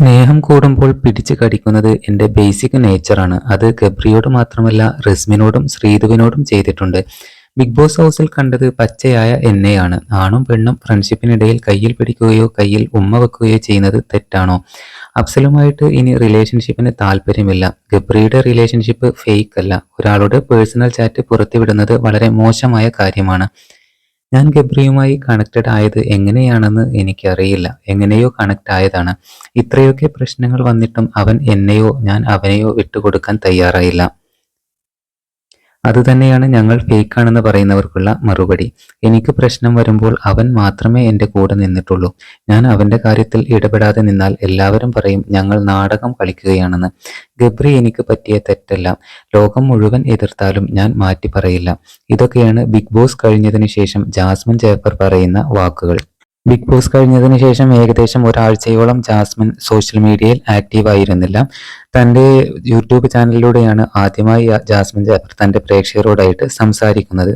സ്നേഹം കൂടുമ്പോൾ പിടിച്ചു കടിക്കുന്നത് എൻ്റെ ബേസിക് നേച്ചറാണ്. അത് ഗബ്രിയോട് മാത്രമല്ല റിസ്മിനോടും ശ്രീധുവിനോടും ചെയ്തിട്ടുണ്ട്. ബിഗ് ബോസ് ഹൗസിൽ കണ്ടത് പച്ചയായ എന്നെയാണ്. ആണും പെണ്ണും ഫ്രണ്ട്ഷിപ്പിനിടയിൽ കയ്യിൽ പിടിക്കുകയോ കയ്യിൽ ഉമ്മ വെക്കുകയോ ചെയ്യുന്നത് തെറ്റാണോ? അഫ്സലുമായിട്ട് ഇനി റിലേഷൻഷിപ്പിന് താല്പര്യമില്ല. ഗബ്രിയുടെ റിലേഷൻഷിപ്പ് ഫേക്ക് അല്ല. ഒരാളുടെ പേഴ്സണൽ ചാറ്റ് പുറത്തുവിടുന്നത് വളരെ മോശമായ കാര്യമാണ്. ഞാൻ ഗബ്രിയുമായി കണക്റ്റഡ് ആയത് എങ്ങനെയാണെന്ന് എനിക്കറിയില്ല. എങ്ങനെയോ കണക്റ്റ് ആയതാണ്. ഇത്രയൊക്കെ പ്രശ്നങ്ങൾ വന്നിട്ടും അവൻ എന്നെയോ ഞാൻ അവനെയോ വിട്ടുകൊടുക്കാൻ തയ്യാറായില്ല. അതുതന്നെയാണ് ഞങ്ങൾ ഫേക്കാണെന്ന് പറയുന്നവർക്കുള്ള മറുപടി. എനിക്ക് പ്രശ്നം വരുമ്പോൾ അവൻ മാത്രമേ എൻ്റെ കൂടെ നിന്നിട്ടുള്ളൂ. ഞാൻ അവൻ്റെ കാര്യത്തിൽ ഇടപെടാതെ നിന്നാൽ എല്ലാവരും പറയും ഞങ്ങൾ നാടകം കളിക്കുകയാണെന്ന്. ഗബ്രി എനിക്ക് പറ്റിയ തെറ്റല്ല. ലോകം മുഴുവൻ എതിർത്താലും ഞാൻ മാറ്റി പറയില്ല. ഇതൊക്കെയാണ് ബിഗ് ബോസ് കഴിഞ്ഞതിന് ശേഷം ജാസ്മിൻ ജാഫർ പറയുന്ന വാക്കുകൾ. ബിഗ് ബോസ് കഴിഞ്ഞതിന് ശേഷം ഏകദേശം ഒരാഴ്ചയോളം ജാസ്മിൻ സോഷ്യൽ മീഡിയയിൽ ആക്റ്റീവ് ആയിരുന്നില്ല. തൻ്റെ യൂട്യൂബ് ചാനലിലൂടെയാണ് ആദ്യമായി ജാസ്മിൻ ജാഫർ തൻ്റെ പ്രേക്ഷകരോടായിട്ട് സംസാരിക്കുന്നത്.